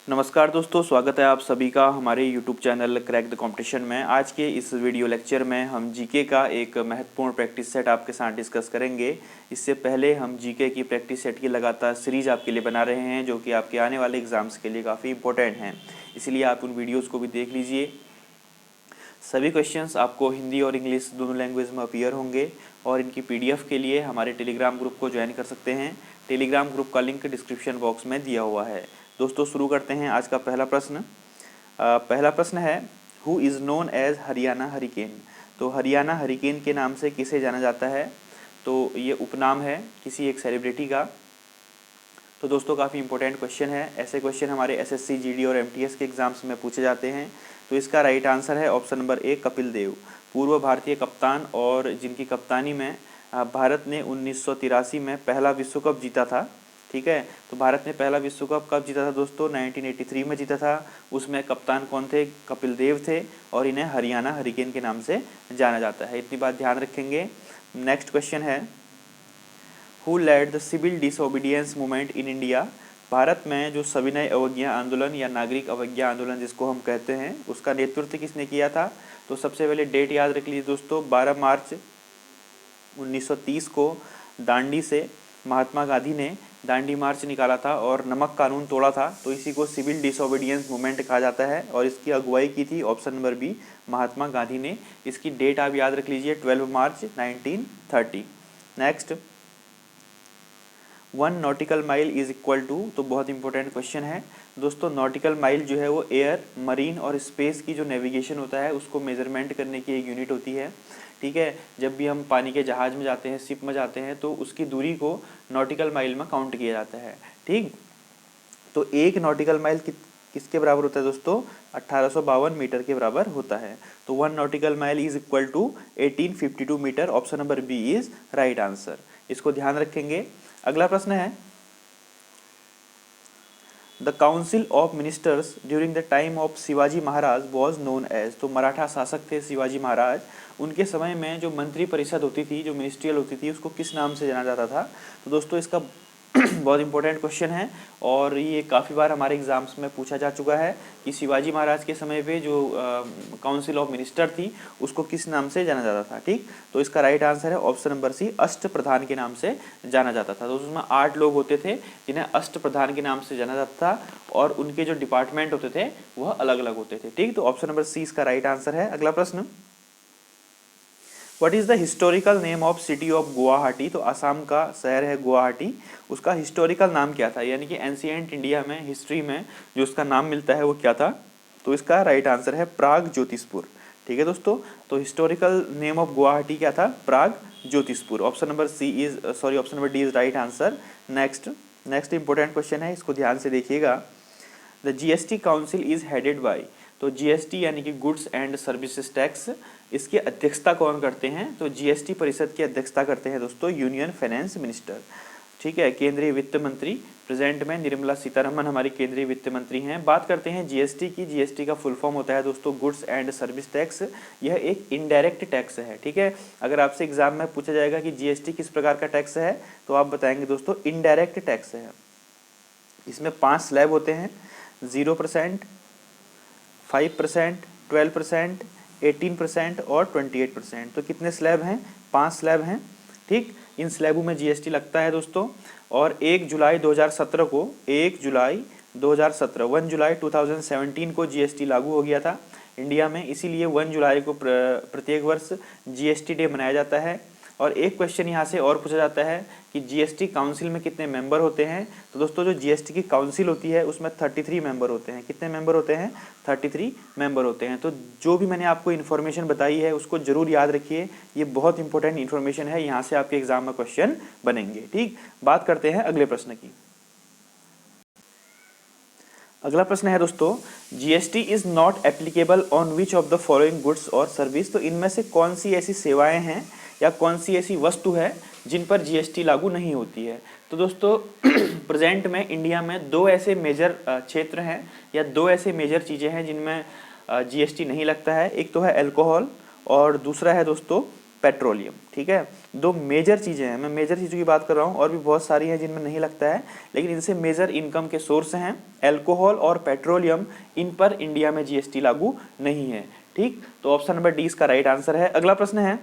नमस्कार दोस्तों, स्वागत है आप सभी का हमारे YouTube channel crack the competition में। आज के इस वीडियो लेक्चर में हम जीके का एक महत्वपूर्ण प्रैक्टिस सेट आपके साथ डिस्कस करेंगे। इससे पहले हम जीके की प्रैक्टिस सेट की लगातार सीरीज़ आपके लिए बना रहे हैं, जो कि आपके आने वाले एग्जाम्स के लिए काफ़ी इंपॉर्टेंट हैं। इसलिए आप उन वीडियोज़ को भी देख लीजिए। सभी क्वेश्चंस आपको हिंदी और इंग्लिश दोनों लैंग्वेज में अपीयर होंगे और इनकी PDF के लिए हमारे टेलीग्राम ग्रुप को ज्वाइन कर सकते हैं। टेलीग्राम ग्रुप का लिंक डिस्क्रिप्शन बॉक्स में दिया हुआ है। दोस्तों शुरू करते हैं आज का पहला प्रश्न। पहला प्रश्न है, who is known as Haryana hurricane. तो हरियाणा हरिकेन के नाम से किसे जाना जाता है? तो ये उपनाम है किसी एक सेलिब्रिटी का। तो दोस्तों काफ़ी इंपॉर्टेंट क्वेश्चन है। ऐसे क्वेश्चन हमारे SSC GD और MTS के एग्जाम्स में पूछे जाते हैं। तो इसका राइट आंसर है option number A, Kapil Dev, पूर्व भारतीय कप्तान और जिनकी कप्तानी में भारत ने 1983 में पहला विश्व कप जीता था। ठीक है, तो भारत ने पहला विश्व कप कब जीता था दोस्तों? 1983 में जीता था। उसमें कप्तान कौन थे? कपिल देव थे और इन्हें हरियाणा हरिकेन के नाम से जाना जाता है। इतनी बात ध्यान रखेंगे। नेक्स्ट क्वेश्चन है, who led the civil disobedience movement in India. Bharat में जो सविनय अवज्ञा आंदोलन या नागरिक अवज्ञा आंदोलन जिसको हम कहते हैं, उसका नेतृत्व किसने किया था? तो सबसे पहले डेट याद रख लीजिए दोस्तों, 12 मार्च 1930 को दांडी से महात्मा गांधी ने दांडी मार्च निकाला था और नमक कानून तोड़ा था। तो इसी को सिविल डिसओबीडियंस मूवमेंट कहा जाता है और इसकी अगुवाई की थी option number B, Mahatma Gandhi ने। इसकी डेट आप याद रख लीजिए, 12 March 1930। Next, 1 nautical mile is equal to. तो बहुत इंपॉर्टेंट क्वेश्चन है दोस्तों। नॉटिकल माइल जो है वो एयर, मरीन और स्पेस की जो नेविगेशन होता है उसको मेजरमेंट करने की एक यूनिट होती है। ठीक है, जब भी हम पानी के जहाज में जाते हैं, शिप में जाते हैं, तो उसकी दूरी को नॉटिकल माइल में काउंट किया जाता है। ठीक, तो एक नॉटिकल माइल किसके बराबर होता है दोस्तों? 1852 मीटर के बराबर होता है। तो 1 nautical mile is equal to 1852 metre. Option number B is right answer. इसको ध्यान रखेंगे। अगला प्रश्न है, the council of ministers during the time of Shivaji Maharaj was known as. तो मराठा शासक थे शिवाजी महाराज, उनके समय में जो मंत्री परिषद होती थी, जो मिनिस्ट्रियल होती थी, उसको किस नाम से जाना जाता था? तो दोस्तों इसका बहुत इंपॉर्टेंट क्वेश्चन है और ये काफ़ी बार हमारे एग्जाम्स में पूछा जा चुका है कि शिवाजी महाराज के समय पे जो काउंसिल ऑफ मिनिस्टर थी उसको किस नाम से जाना जाता था। ठीक, तो इसका राइट आंसर है ऑप्शन नंबर सी, अष्ट प्रधान के नाम से जाना जाता था। तो उसमें 8 लोग होते थे जिन्हें अष्ट प्रधान के नाम से जाना जाता था और उनके जो डिपार्टमेंट होते थे वह अलग अलग होते थे। ठीक, तो ऑप्शन नंबर सी इसका राइट आंसर है। अगला प्रश्न, what is the historical name of city of Guwahati. तो असम का शहर है गुवाहाटी, उसका हिस्टोरिकल नाम क्या था? यानी कि एंशिएंट इंडिया में, हिस्ट्री में जो उसका नाम मिलता है वो क्या था? तो इसका राइट आंसर है प्राग ज्योतिषपुर। ठीक है दोस्तों, तो हिस्टोरिकल नेम ऑफ गुवाहाटी क्या था? Pragjyotishpur. Option number option number D is right answer. Next important question है, इसको ध्यान से देखिएगा। The GST council is headed by. तो GST यानी कि गुड्स एंड सर्विसेज टैक्स, इसकी अध्यक्षता कौन करते हैं? तो GST परिषद की अध्यक्षता करते हैं दोस्तों यूनियन फाइनेंस मिनिस्टर। ठीक है, केंद्रीय वित्त मंत्री। प्रेजेंट में निर्मला सीतारमन हमारी केंद्रीय वित्त मंत्री हैं। बात करते हैं GST की। GST का फुल फॉर्म होता है दोस्तों गुड्स एंड सर्विस टैक्स। यह एक इनडायरेक्ट टैक्स है। ठीक है, अगर आपसे एग्जाम में पूछा जाएगा कि GST किस प्रकार का टैक्स है, तो आप बताएंगे दोस्तों इनडायरेक्ट टैक्स है। इसमें 5 स्लैब होते हैं, 0%, 5%, 12%, 18% और 28%। तो कितने स्लैब हैं? 5 स्लैब हैं। ठीक, इन स्लैबों में GST लगता है दोस्तों। और 1 जुलाई 2017 को 1 जुलाई 2017 को GST लागू हो गया था इंडिया में। इसीलिए 1 जुलाई को प्रत्येक वर्ष GST डे मनाया जाता है। और एक क्वेश्चन यहाँ से और पूछा जाता है कि GST काउंसिल में कितने मेंबर होते हैं? तो दोस्तों जो GST की काउंसिल होती है उसमें 33 मेंबर होते हैं। कितने मेंबर होते हैं? 33 मेंबर होते हैं। तो जो भी मैंने आपको इन्फॉर्मेशन बताई है उसको जरूर याद रखिए, ये बहुत इंपॉर्टेंट इन्फॉर्मेशन है, यहाँ से आपके एग्जाम में क्वेश्चन बनेंगे। ठीक, बात करते हैं अगले प्रश्न की। अगला प्रश्न है दोस्तों, GST is not applicable on which of the following goods और सर्विस। तो इनमें से कौन सी ऐसी सेवाएं हैं या कौन सी ऐसी वस्तु है जिन पर GST लागू नहीं होती है? तो दोस्तों प्रेजेंट में इंडिया में 2 ऐसे मेजर क्षेत्र हैं या 2 ऐसे मेजर चीज़ें हैं जिनमें GST नहीं लगता है। एक तो है अल्कोहल और दूसरा है दोस्तों पेट्रोलियम। ठीक है, दो मेजर चीज़ें हैं, मैं मेजर चीज़ों की बात कर रहा हूँ, और भी बहुत सारी हैं जिनमें नहीं लगता है, लेकिन इनसे मेजर इनकम के सोर्स हैं अल्कोहल और पेट्रोलियम। इन पर इंडिया में जीएसटी लागू नहीं है। ठीक, तो ऑप्शन नंबर डी इसका राइट आंसर है। अगला प्रश्न है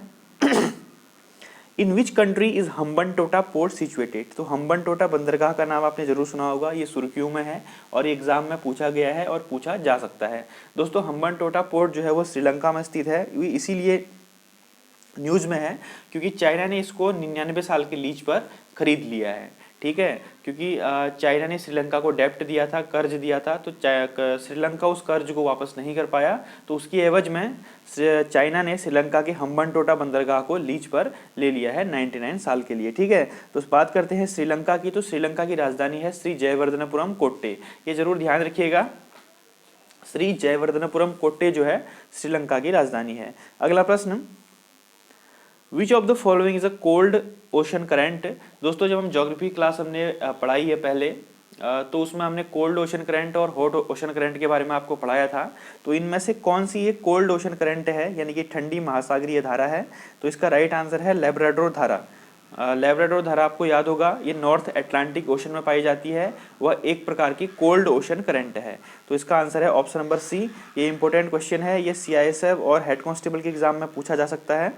in which country is Hambantota port situated. तो हम्बनटोटा बंदरगाह का नाम आपने जरूर सुना होगा, ये सुर्खियों में है और ये एग्जाम में पूछा गया है और पूछा जा सकता है। दोस्तों हम्बनटोटा पोर्ट जो है वो श्रीलंका में स्थित है, इसीलिए न्यूज में है क्योंकि चाइना ने इसको 99 साल के लीज पर खरीद लिया है। ठीक है, क्योंकि चाइना ने श्रीलंका को डेप्ट दिया था, कर्ज दिया था, तो श्रीलंका उस कर्ज को वापस नहीं कर पाया, तो उसकी एवज में चाइना ने श्रीलंका के हम्बनटोटा बंदरगाह को लीज पर ले लिया है 99 साल के लिए। ठीक है, तो बात करते हैं श्रीलंका की, तो श्रीलंका की राजधानी है श्री जयवर्धनपुरम कोट्टे, ये जरूर ध्यान रखिएगा, श्री जयवर्धनपुरम कोट्टे जो है श्रीलंका की राजधानी है। अगला प्रश्न विच of the following is a cold ocean current. दोस्तों जब हम ज्योग्राफी क्लास हमने पढ़ाई है पहले, तो उसमें हमने कोल्ड ओशन करंट और हॉट ओशन करंट के बारे में आपको पढ़ाया था। तो इनमें से कौन सी ये कोल्ड ओशन करंट है, यानी कि ठंडी महासागरीय धारा है, तो इसका राइट आंसर है लैब्राडोर धारा। लैब्राडोर धारा आपको याद होगा, ये नॉर्थ अटलांटिक ओशन में पाई जाती है, वह एक प्रकार की कोल्ड ओशन करंट है। तो इसका आंसर है ऑप्शन नंबर सी। ये इंपॉर्टेंट क्वेश्चन है, ये सीआईएसएफ और हेड कांस्टेबल के एग्जाम में पूछा जा सकता है।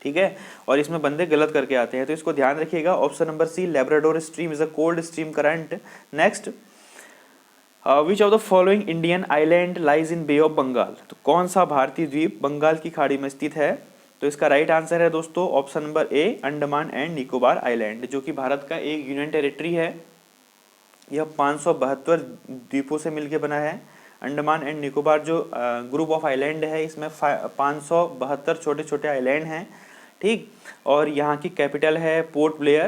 ठीक है, और इसमें बंदे गलत करके आते हैं, तो इसको ध्यान रखिएगा। Option number C Labrador stream is a cold stream current. Next which of the following Indian island lies in Bay of Bengal. तो कौन सा भारतीय द्वीप बंगाल की खाड़ी में स्थित है, तो इसका राइट आंसर है दोस्तों option number A Andaman and Nicobar island, जो कि भारत का एक यूनियन टेरिटरी है। यह 572 द्वीपों से मिलकर बना है। अंडमान एंड निकोबार जो ग्रुप ऑफ आइलैंड है, इसमें 572 छोटे छोटे आइलैंड हैं। ठीक, और यहाँ की कैपिटल है पोर्ट ब्लेयर,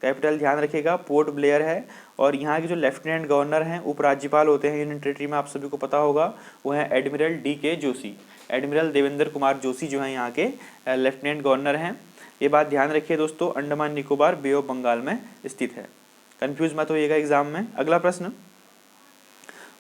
कैपिटल ध्यान रखिएगा पोर्ट ब्लेयर है। और यहाँ के जो लेफ्टिनेंट गवर्नर हैं, उपराज्यपाल होते हैं यूनियन टेरिटरी में, आप सभी को पता होगा, वो है admiral DK. Joshi, admiral Devendra Kumar Joshi जो है यहाँ के लेफ्टिनेंट गवर्नर हैं। ये बात ध्यान रखिए दोस्तों, अंडमान निकोबार बे ऑफ बंगाल में स्थित है, कंफ्यूज मत होइएगा एग्जाम में। अगला प्रश्न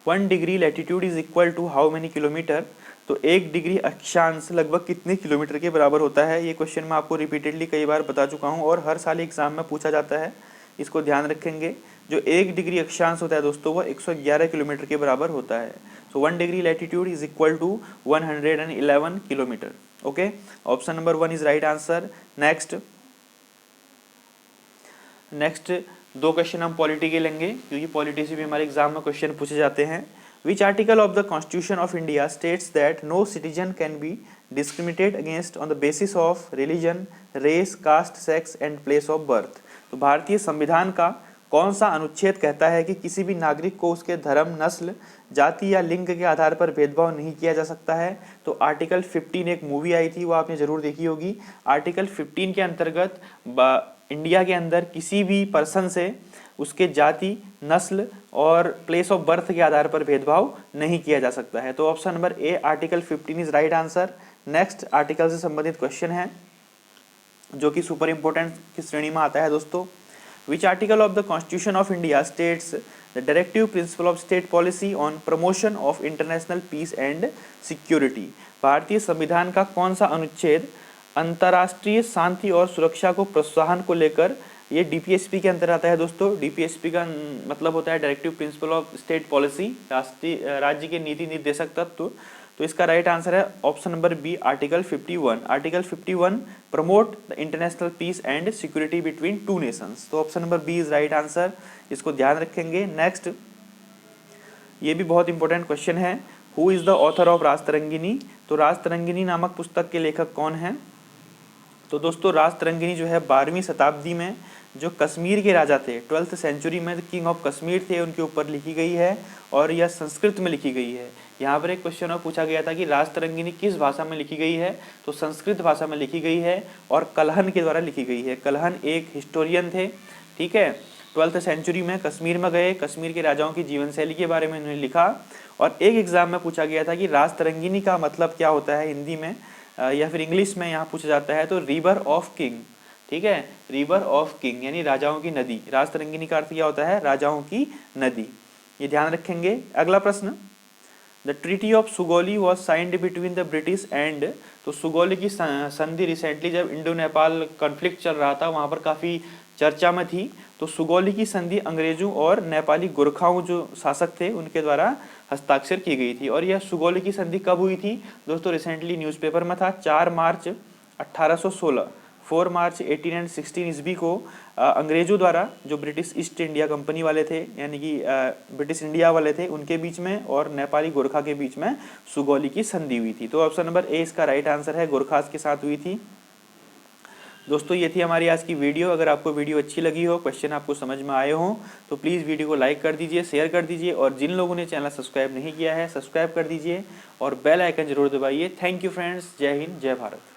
1 degree latitude is equal to how many kilometre. तो 1 डिग्री अक्षांश लगभग कितने किलोमीटर के बराबर होता है। ये क्वेश्चन मैं आपको रिपीटेडली कई बार बता चुका हूँ और हर साल एग्जाम में पूछा जाता है, इसको ध्यान रखेंगे। जो 1 डिग्री अक्षांश होता है दोस्तों, वो 111 किलोमीटर के बराबर होता है। So 1 degree latitude is equal to 111 kilometre. Okay, option number 1 is right answer. Next 2 question हम पॉलिटी के लेंगे, क्योंकि पॉलिटी से भी हमारे एग्जाम में क्वेश्चन पूछे जाते हैं। Which article of the Constitution of India states that no citizen can be discriminated against on the basis of religion, race, caste, sex and place of birth। तो भारतीय संविधान का कौन सा अनुच्छेद कहता है कि किसी भी नागरिक को उसके धर्म, नस्ल, जाति या लिंग के आधार पर भेदभाव नहीं किया जा सकता है। तो आर्टिकल 15, एक मूवी आई थी, वो आपने जरूर देखी होगी। आर्टिकल 15 के अंतर्गत इंडिया के अंदर किसी भी पर्सन से उसके जाति, नस्ल और प्लेस ऑफ बर्थ के आधार पर भेदभाव नहीं किया जा सकता है। तो option number A article 15 is right answer. Next article से संबंधित क्वेश्चन है, जो कि सुपर इंपोर्टेंट की श्रेणी में आता है दोस्तों। Which article of the Constitution of India states the directive principle of state policy on promotion of international peace and security. भारतीय संविधान का कौन सा अनुच्छेद अंतर्राष्ट्रीय शांति और सुरक्षा को प्रोत्साहन को लेकर, ये डीपीएसपी के अंतर आता है दोस्तों। डीपीएसपी का मतलब होता है directive principle of state policy, राज्य के नीति निर्देशक तत्व। तो इसका राइट आंसर है option number B article 51। Article 51 promote the international peace and security between 2 nations. तो option number B is right answer, इसको ध्यान रखेंगे। नेक्स्ट, ये भी बहुत इंपॉर्टेंट क्वेश्चन है, who is the author of Rajatarangini. तो राजतरंगिनी नामक पुस्तक के लेखक कौन है। तो दोस्तों राजतरंगिनी जो है 12वीं शताब्दी में जो कश्मीर के राजा थे, 12th सेंचुरी में किंग ऑफ कश्मीर थे, उनके ऊपर लिखी गई है और यह संस्कृत में लिखी गई है। यहाँ पर एक क्वेश्चन और पूछा गया था कि राजतरंगिनी किस भाषा में लिखी गई है, तो संस्कृत भाषा में लिखी गई है और कल्हन के द्वारा लिखी गई है। कल्हन एक हिस्टोरियन थे, ठीक है, 12th सेंचुरी में कश्मीर में गए, कश्मीर के राजाओं की जीवन शैली के बारे में उन्होंने लिखा। और एक एग्जाम में पूछा गया था कि राजतरंगिनी का मतलब क्या होता है हिंदी में या फिर इंग्लिश में, यहाँ पूछा जाता है तो रिवर ऑफ किंग। ठीक है, रिवर ऑफ किंग यानी राजाओं की नदी। राजतरंगिनी का अर्थ क्या होता है, राजाओं की नदी। ये ध्यान रखेंगे। अगला प्रश्न, the treaty of Sugauli was signed between the British and, तो सुगौली की संधि रिसेंटली जब इंडो नेपाल कॉन्फ्लिक्ट चल रहा था वहाँ पर काफ़ी चर्चा में थी। तो सुगौली की संधि अंग्रेजों और नेपाली गोरखाओं जो शासक थे उनके द्वारा हस्ताक्षर की गई थी। और यह सुगौली की संधि कब हुई थी दोस्तों? रिसेंटली न्यूज़पेपर में था 4 मार्च 1816, 4 मार्च 1816 ईस्वी को अंग्रेजों द्वारा जो ब्रिटिश ईस्ट इंडिया कंपनी वाले थे यानी कि ब्रिटिश इंडिया वाले थे उनके बीच में और नेपाली गोरखा के बीच में सुगौली की संधि हुई थी। तो ऑप्शन नंबर ए इसका राइट आंसर है, गोरखास के साथ हुई थी। दोस्तों ये थी हमारी आज की वीडियो। अगर आपको वीडियो अच्छी लगी हो, क्वेश्चन आपको समझ में आए हों तो प्लीज़ वीडियो को लाइक कर दीजिए, शेयर कर दीजिए और जिन लोगों ने चैनल सब्सक्राइब नहीं किया है सब्सक्राइब कर दीजिए और बेल आइकन जरूर दबाइए। थैंक यू फ्रेंड्स, जय हिंद, जय भारत।